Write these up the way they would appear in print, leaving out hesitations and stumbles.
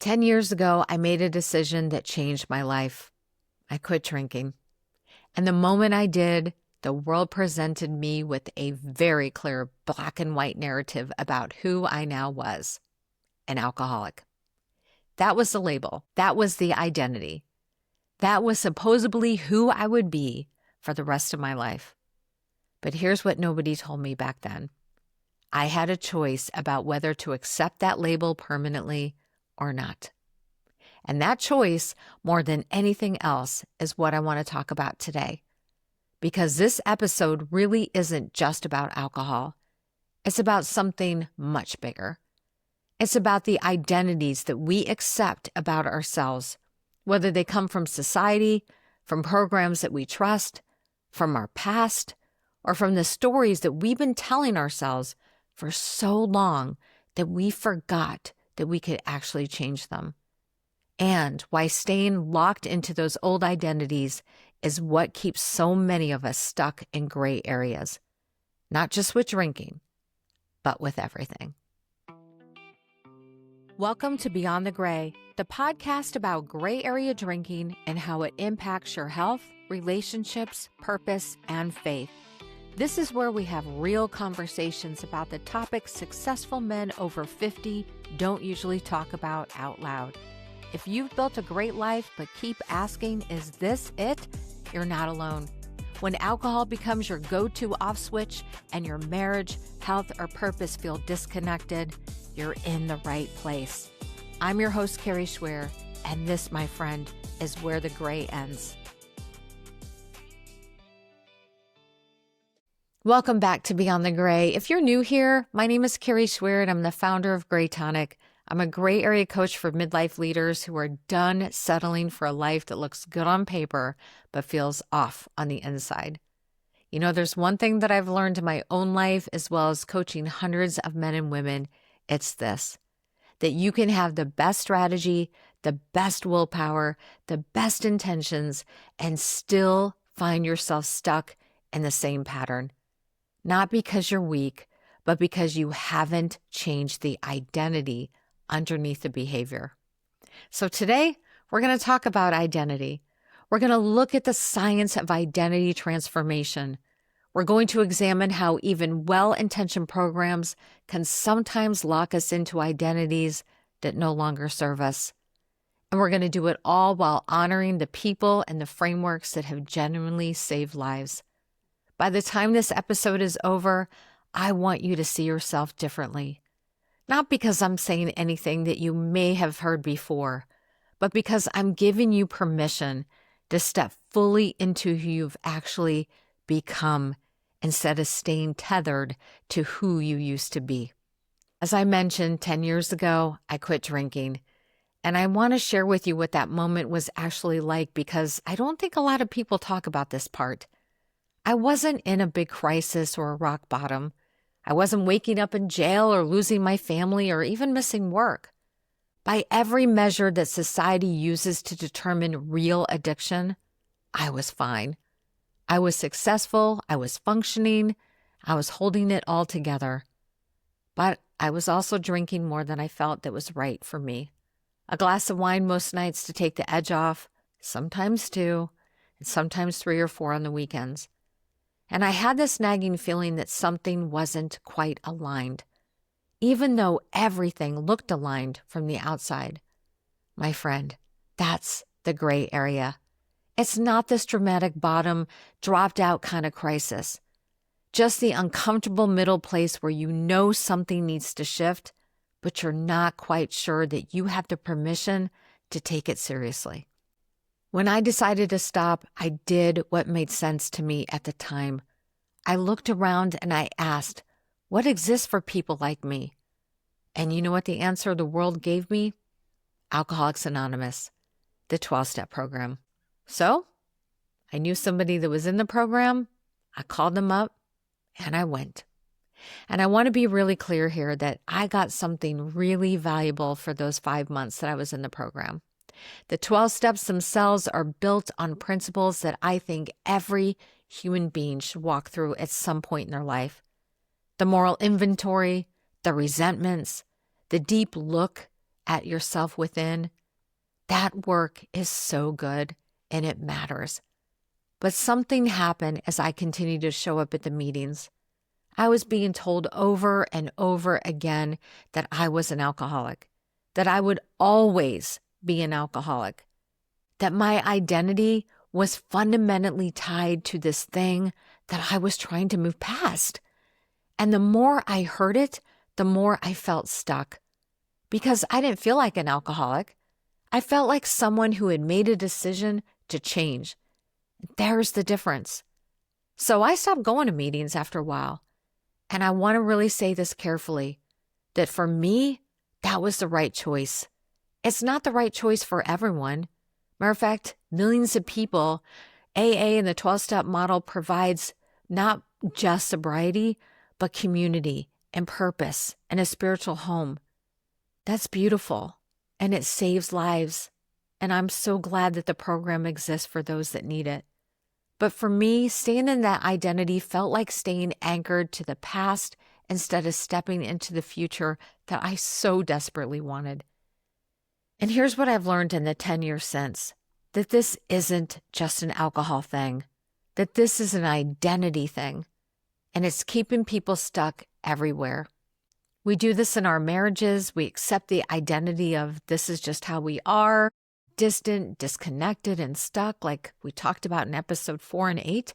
10 years ago, I made a decision that changed my life. I quit drinking. And the moment I did, the world presented me with a very clear black and white narrative about who I now was, an alcoholic. That was the label. That was the identity. That was supposedly who I would be for the rest of my life. But here's what nobody told me back then. I had a choice about whether to accept that label permanently or not. And that choice, more than anything else, is what I want to talk about today. Because this episode really isn't just about alcohol. It's about something much bigger. It's about the identities that we accept about ourselves, whether they come from society, from programs that we trust, from our past, or from the stories that we've been telling ourselves for so long that we forgot that we could actually change them. And why staying locked into those old identities is what keeps so many of us stuck in gray areas, not just with drinking, but with everything. Welcome to Beyond the Gray, the podcast about gray area drinking and how it impacts your health, relationships, purpose, and faith. This is where we have real conversations about the topics successful men over 50 don't usually talk about out loud. If you've built a great life but keep asking, is this it? You're not alone. When alcohol becomes your go-to off switch and your marriage, health, or purpose feel disconnected, you're in the right place. I'm your host, Kari Schwear, and this, my friend, is where the gray ends. Welcome back to Beyond the Gray. If you're new here, my name is Kari Schwear, and I'm the founder of Gray Tonic. I'm a gray area coach for midlife leaders who are done settling for a life that looks good on paper, but feels off on the inside. You know, there's one thing that I've learned in my own life, as well as coaching hundreds of men and women. It's this, that you can have the best strategy, the best willpower, the best intentions, and still find yourself stuck in the same pattern. Not because you're weak, but because you haven't changed the identity underneath the behavior. So today, we're going to talk about identity. We're going to look at the science of identity transformation. We're going to examine how even well-intentioned programs can sometimes lock us into identities that no longer serve us. And we're going to do it all while honoring the people and the frameworks that have genuinely saved lives. By the time this episode is over, I want you to see yourself differently. Not because I'm saying anything that you may have heard before, but because I'm giving you permission to step fully into who you've actually become instead of staying tethered to who you used to be. As I mentioned, 10 years ago, I quit drinking. And I want to share with you what that moment was actually like because I don't think a lot of people talk about this part. I wasn't in a big crisis or a rock bottom. I wasn't waking up in jail or losing my family or even missing work. By every measure that society uses to determine real addiction, I was fine. I was successful, I was functioning, I was holding it all together. But I was also drinking more than I felt that was right for me. A glass of wine most nights to take the edge off, sometimes 2, and sometimes 3 or 4 on the weekends. And I had this nagging feeling that something wasn't quite aligned, even though everything looked aligned from the outside. My friend, that's the gray area. It's not this dramatic bottom, dropped out kind of crisis. Just the uncomfortable middle place where you know something needs to shift, but you're not quite sure that you have the permission to take it seriously. When I decided to stop, I did what made sense to me at the time. I looked around and I asked, what exists for people like me? And you know what the answer the world gave me? Alcoholics Anonymous, the 12-step program. So I knew somebody that was in the program. I called them up and I went. And I want to be really clear here that I got something really valuable for those 5 months that I was in the program. The 12 steps themselves are built on principles that I think every human being should walk through at some point in their life. The moral inventory, the resentments, the deep look at yourself within, that work is so good and it matters. But something happened as I continued to show up at the meetings. I was being told over and over again that I was an alcoholic, that I would always be an alcoholic, that my identity was fundamentally tied to this thing that I was trying to move past. And the more I heard it, the more I felt stuck, because I didn't feel like an alcoholic. I felt like someone who had made a decision to change. There's the difference. So I stopped going to meetings after a while. And I want to really say this carefully, that for me, that was the right choice. It's not the right choice for everyone. Matter of fact, millions of people, AA and the 12-step model provides not just sobriety, but community and purpose and a spiritual home. That's beautiful, and it saves lives. And I'm so glad that the program exists for those that need it. But for me, staying in that identity felt like staying anchored to the past instead of stepping into the future that I so desperately wanted. And here's what I've learned in the 10 years since, that this isn't just an alcohol thing, that this is an identity thing, and it's keeping people stuck everywhere. We do this in our marriages. We accept the identity of this is just how we are, distant, disconnected, and stuck, like we talked about in episode 4 and 8.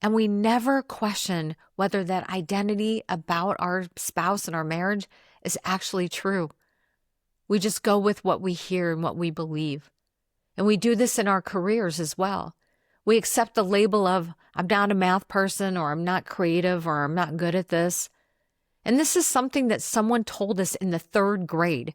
And we never question whether that identity about our spouse and our marriage is actually true. We just go with what we hear and what we believe. And we do this in our careers as well. We accept the label of I'm not a math person, or I'm not creative, or I'm not good at this. And this is something that someone told us in the 3rd grade.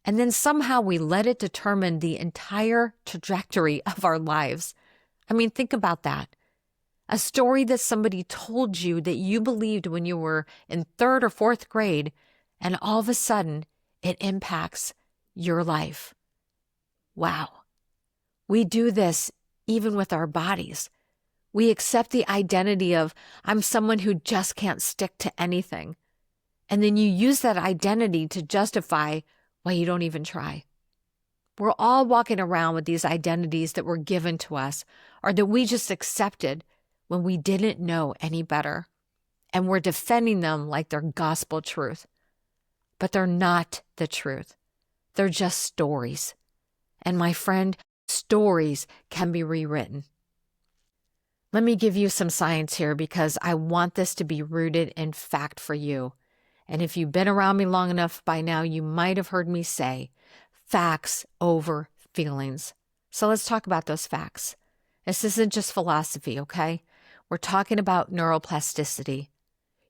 And then somehow we let it determine the entire trajectory of our lives. I mean, think about that. A story that somebody told you that you believed when you were in 3rd or 4th grade, and all of a sudden it impacts your life. Wow. We do this even with our bodies. We accept the identity of I'm someone who just can't stick to anything. And then you use that identity to justify why you don't even try. We're all walking around with these identities that were given to us or that we just accepted when we didn't know any better. And we're defending them like they're gospel truth. But they're not the truth. They're just stories. And my friend, stories can be rewritten. Let me give you some science here because I want this to be rooted in fact for you. And if you've been around me long enough by now, you might have heard me say facts over feelings. So let's talk about those facts. This isn't just philosophy, okay? We're talking about neuroplasticity.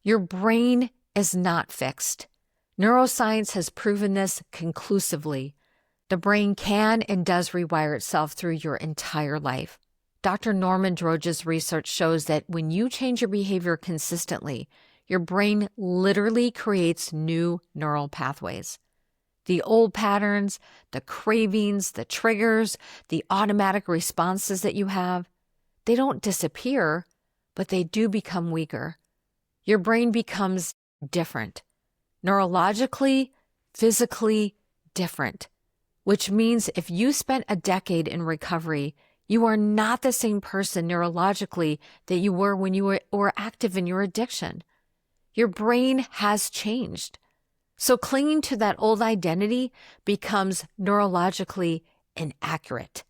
Your brain is not fixed. Neuroscience has proven this conclusively. The brain can and does rewire itself through your entire life. Dr. Norman Droge's research shows that when you change your behavior consistently, your brain literally creates new neural pathways. The old patterns, the cravings, the triggers, the automatic responses that you have, they don't disappear, but they do become weaker. Your brain becomes different, neurologically, physically different, which means if you spent a decade in recovery, you are not the same person neurologically that you were when you were active in your addiction. Your brain has changed. So clinging to that old identity becomes neurologically inaccurate.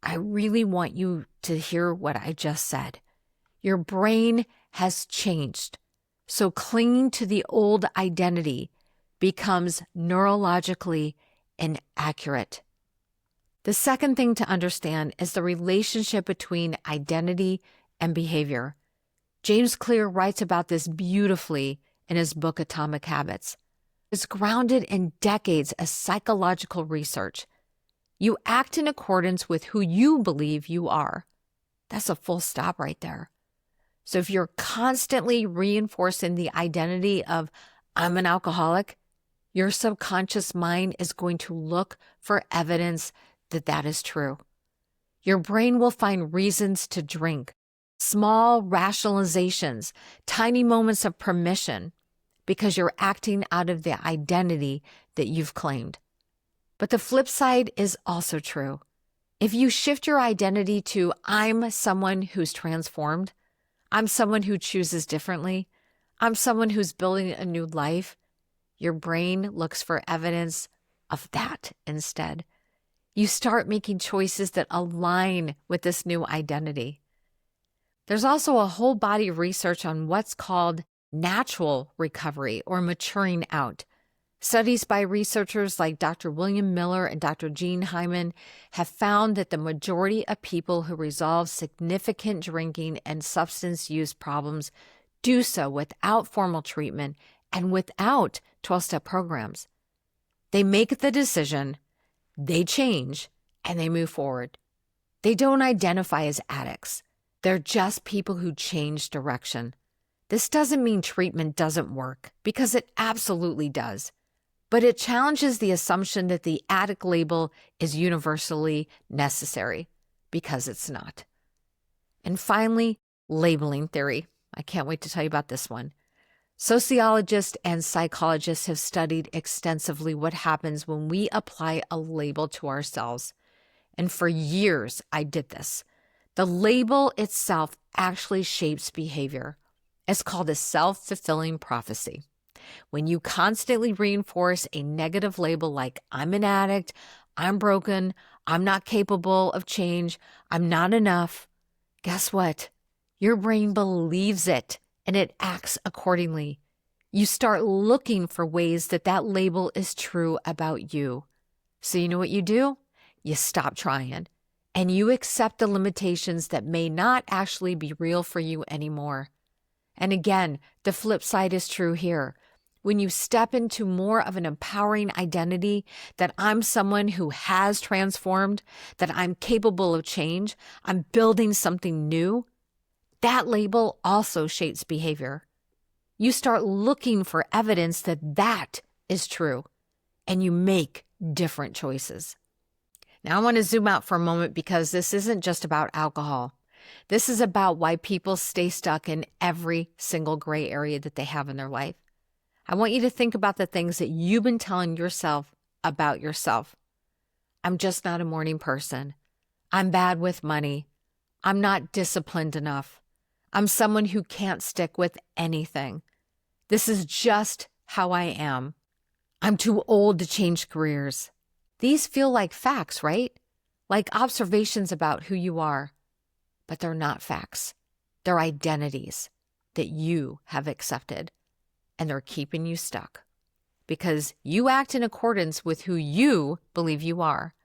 I really want you to hear what I just said. Your brain has changed. So clinging to the old identity becomes neurologically inaccurate. The second thing to understand is the relationship between identity and behavior. James Clear writes about this beautifully in his book, Atomic Habits. It's grounded in decades of psychological research. You act in accordance with who you believe you are. That's a full stop right there. So if you're constantly reinforcing the identity of I'm an alcoholic, your subconscious mind is going to look for evidence that that is true. Your brain will find reasons to drink, small rationalizations, tiny moments of permission, because you're acting out of the identity that you've claimed. But the flip side is also true. If you shift your identity to, I'm someone who's transformed, I'm someone who chooses differently, I'm someone who's building a new life, your brain looks for evidence of that instead. You start making choices that align with this new identity. There's also a whole body of research on what's called natural recovery or maturing out. Studies by researchers like Dr. William Miller and Dr. Gene Hyman have found that the majority of people who resolve significant drinking and substance use problems do so without formal treatment and without 12-step programs. They make the decision, they change, and they move forward. They don't identify as addicts. They're just people who change direction. This doesn't mean treatment doesn't work, because it absolutely does. But it challenges the assumption that the addict label is universally necessary, because it's not. And finally, labeling theory. I can't wait to tell you about this one. Sociologists and psychologists have studied extensively what happens when we apply a label to ourselves. And for years, I did this. The label itself actually shapes behavior. It's called a self-fulfilling prophecy. When you constantly reinforce a negative label like I'm an addict, I'm broken, I'm not capable of change, I'm not enough, guess what? Your brain believes it and it acts accordingly. You start looking for ways that that label is true about you. So you know what you do? You stop trying and you accept the limitations that may not actually be real for you anymore. And again, the flip side is true here. When you step into more of an empowering identity that I'm someone who has transformed, that I'm capable of change, I'm building something new, that label also shapes behavior. You start looking for evidence that that is true, and you make different choices. Now I want to zoom out for a moment because this isn't just about alcohol. This is about why people stay stuck in every single gray area that they have in their life. I want you to think about the things that you've been telling yourself about yourself. I'm just not a morning person. I'm bad with money. I'm not disciplined enough. I'm someone who can't stick with anything. This is just how I am. I'm too old to change careers. These feel like facts, right? Like observations about who you are. But they're not facts. They're identities that you have accepted. And they're keeping you stuck because you act in accordance with who you believe you are.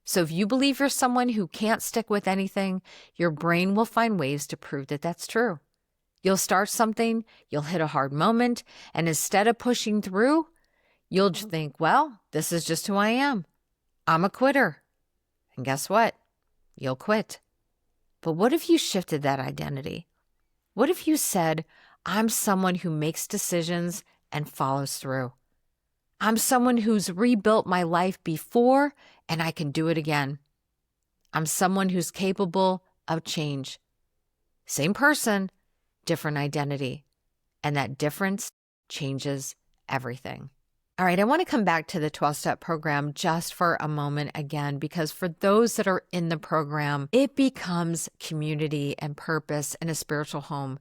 So if you believe you're someone who can't stick with anything, your brain will find ways to prove that that's true. You'll start something, you'll hit a hard moment, and instead of pushing through, you'll just think, well, this is just who I am. I'm a quitter. And guess what? You'll quit. But what if you shifted that identity? What if you said, I'm someone who makes decisions and follows through. I'm someone who's rebuilt my life before and I can do it again. I'm someone who's capable of change. Same person, different identity. And that difference changes everything. All right, I want to come back to the 12-step program just for a moment again, because for those that are in the program, it becomes community and purpose and a spiritual home.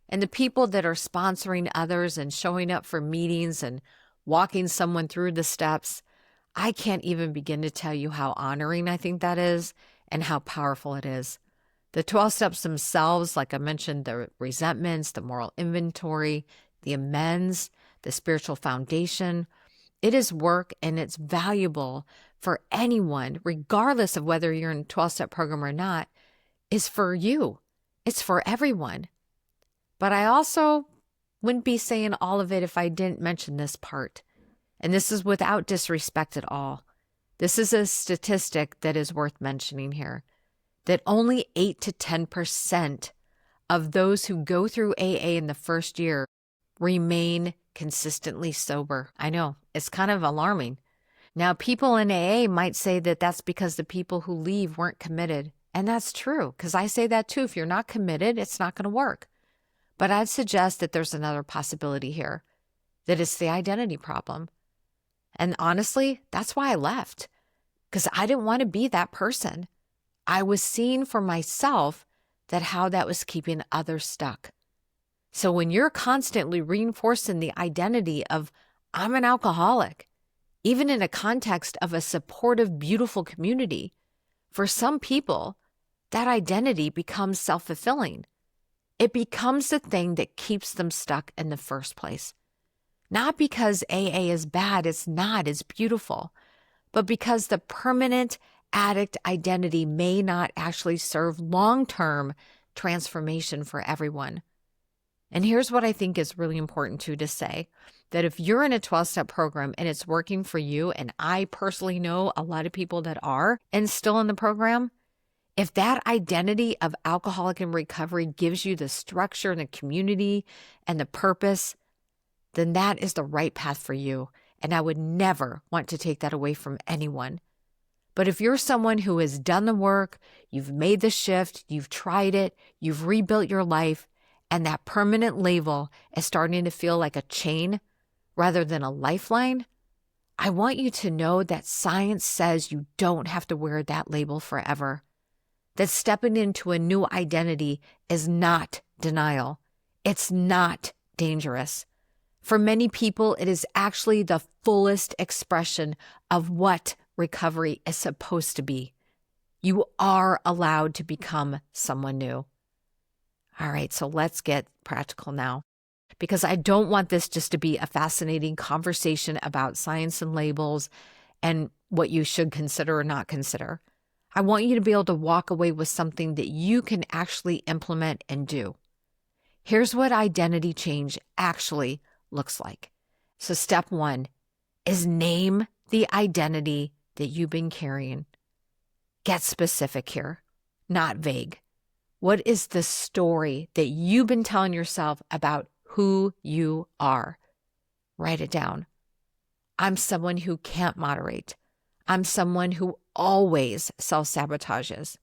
And the people that are sponsoring others and showing up for meetings and walking someone through the steps, I can't even begin to tell you how honoring I think that is and how powerful it is. The 12 steps themselves, like I mentioned, the resentments, the moral inventory, the amends, the spiritual foundation, it is work and it's valuable for anyone, regardless of whether you're in a 12-step program or not, is for you. It's for everyone. But I also wouldn't be saying all of it if I didn't mention this part. And this is without disrespect at all. This is a statistic that is worth mentioning here, that only 8 to 10% of those who go through AA in the first year remain consistently sober. I know, it's kind of alarming. Now, people in AA might say that that's because the people who leave weren't committed. And that's true, because I say that too. If you're not committed, it's not going to work. But I'd suggest that there's another possibility here, that it's the identity problem. And honestly, that's why I left, because I didn't want to be that person. I was seeing for myself that how that was keeping others stuck. So when you're constantly reinforcing the identity of, I'm an alcoholic, even in a context of a supportive, beautiful community, for some people, that identity becomes self-fulfilling. It becomes the thing that keeps them stuck in the first place. Not because AA is bad, it's not, it's beautiful, but because the permanent addict identity may not actually serve long-term transformation for everyone. And here's what I think is really important too to say, that if you're in a 12-step program and it's working for you, and I personally know a lot of people that are and still in the program, if that identity of alcoholic in recovery gives you the structure and the community and the purpose, then that is the right path for you. And I would never want to take that away from anyone. But if you're someone who has done the work, you've made the shift, you've tried it, you've rebuilt your life, and that permanent label is starting to feel like a chain rather than a lifeline, I want you to know that science says you don't have to wear that label forever. That stepping into a new identity is not denial. It's not dangerous. For many people, it is actually the fullest expression of what recovery is supposed to be. You are allowed to become someone new. All right, so let's get practical now, because I don't want this just to be a fascinating conversation about science and labels and what you should consider or not consider. I want you to be able to walk away with something that you can actually implement and do. Here's what identity change actually looks like. So step 1 is name the identity that you've been carrying. Get specific here, not vague. What is the story that you've been telling yourself about who you are? Write it down. I'm someone who can't moderate. I'm someone who always self-sabotages.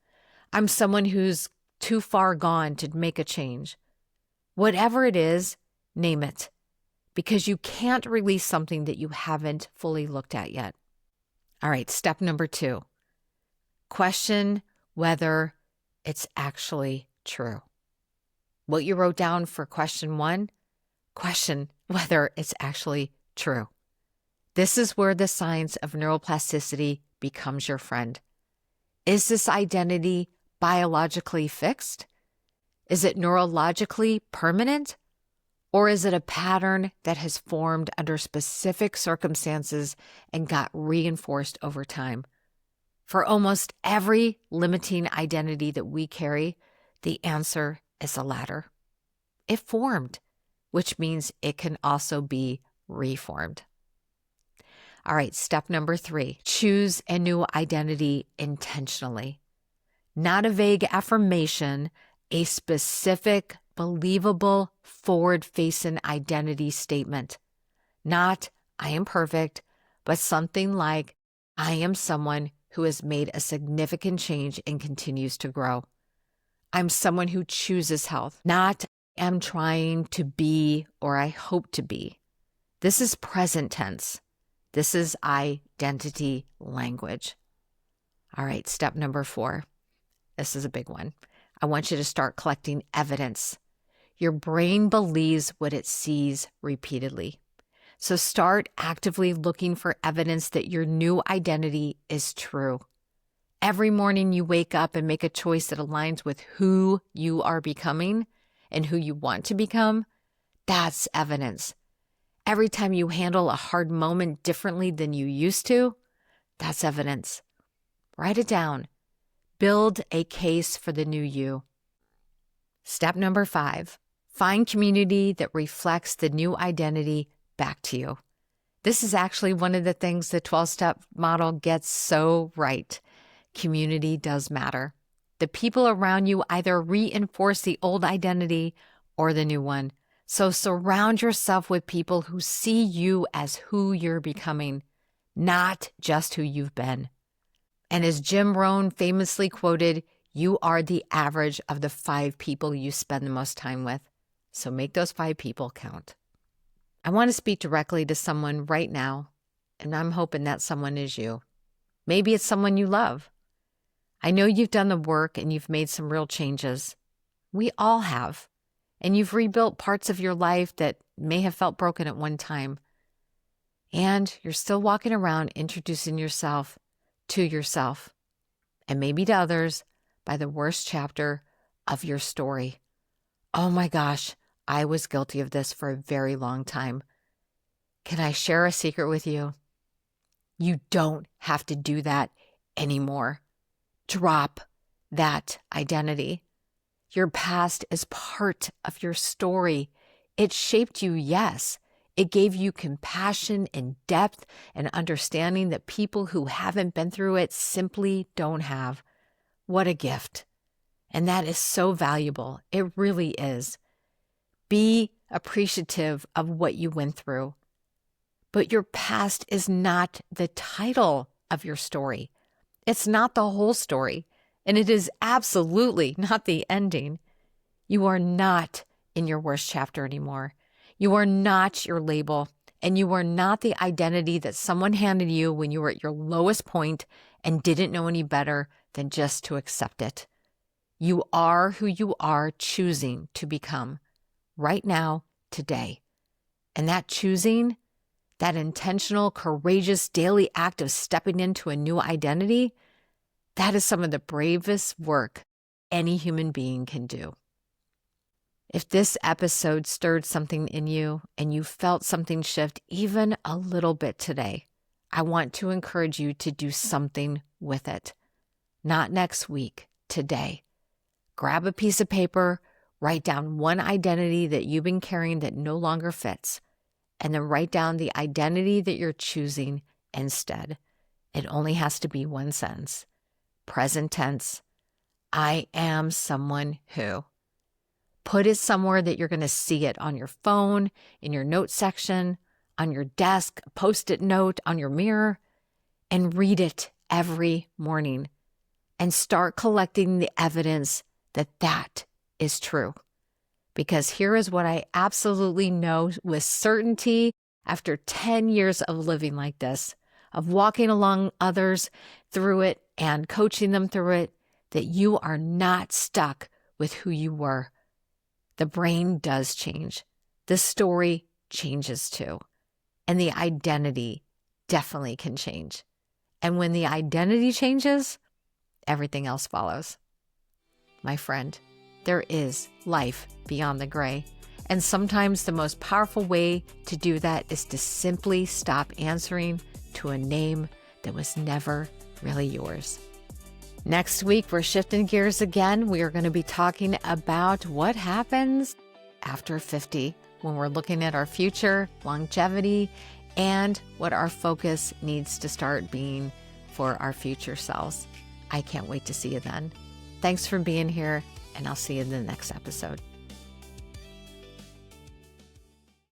I'm someone who's too far gone to make a change. Whatever it is, name it, because you can't release something that you haven't fully looked at yet. All right, step number 2, question whether it's actually true. What you wrote down for question 1, question whether it's actually true. This is where the science of neuroplasticity becomes your friend. Is this identity biologically fixed? Is it neurologically permanent? Or is it a pattern that has formed under specific circumstances and got reinforced over time? For almost every limiting identity that we carry, the answer is the latter. It formed, which means it can also be reformed. All right, step number 3, choose a new identity intentionally. Not a vague affirmation, a specific, believable, forward-facing identity statement. Not, I am perfect, but something like, I am someone who has made a significant change and continues to grow. I'm someone who chooses health, not am trying to be or I hope to be. This is present tense. This is identity language. All right, step number 4. This is a big one. I want you to start collecting evidence. Your brain believes what it sees repeatedly. So start actively looking for evidence that your new identity is true. Every morning you wake up and make a choice that aligns with who you are becoming and who you want to become. That's evidence. Every time you handle a hard moment differently than you used to, that's evidence. Write it down. Build a case for the new you. Step number 5, find community that reflects the new identity back to you. This is actually one of the things the 12-step model gets so right. Community does matter. The people around you either reinforce the old identity or the new one. So surround yourself with people who see you as who you're becoming, not just who you've been. And as Jim Rohn famously quoted, you are the average of the 5 people you spend the most time with. So make those 5 people count. I want to speak directly to someone right now and I'm hoping that someone is you. Maybe it's someone you love. I know you've done the work and you've made some real changes. We all have. And you've rebuilt parts of your life that may have felt broken at one time. And you're still walking around introducing yourself to yourself, and maybe to others, by the worst chapter of your story. Oh my gosh, I was guilty of this for a very long time. Can I share a secret with you? You don't have to do that anymore. Drop that identity. Your past is part of your story. It shaped you, yes. It gave you compassion and depth and understanding that people who haven't been through it simply don't have. What a gift. And that is so valuable. It really is. Be appreciative of what you went through. But your past is not the title of your story. It's not the whole story. And it is absolutely not the ending. You are not in your worst chapter anymore. You are not your label, and you are not the identity that someone handed you when you were at your lowest point and didn't know any better than just to accept it. You are who you are choosing to become right now, today. And that choosing, that intentional, courageous daily act of stepping into a new identity, that is some of the bravest work any human being can do. If this episode stirred something in you and you felt something shift even a little bit today, I want to encourage you to do something with it. Not next week, today. Grab a piece of paper, write down one identity that you've been carrying that no longer fits, and then write down the identity that you're choosing instead. It only has to be one sentence. Present tense. I am someone who. Put it somewhere that you're going to see it on your phone, in your notes section, on your desk, a Post-it note, on your mirror, and read it every morning and start collecting the evidence that that is true. Because here is what I absolutely know with certainty after 10 years of living like this, of walking along others through it and coaching them through it, that you are not stuck with who you were. The brain does change. The story changes too. And the identity definitely can change. And when the identity changes, everything else follows. My friend, there is life beyond the gray. And sometimes the most powerful way to do that is to simply stop answering to a name that was never really yours. Next week, we're shifting gears again. We are going to be talking about what happens after 50 when we're looking at our future, longevity, and what our focus needs to start being for our future selves. I can't wait to see you then. Thanks for being here, and I'll see you in the next episode.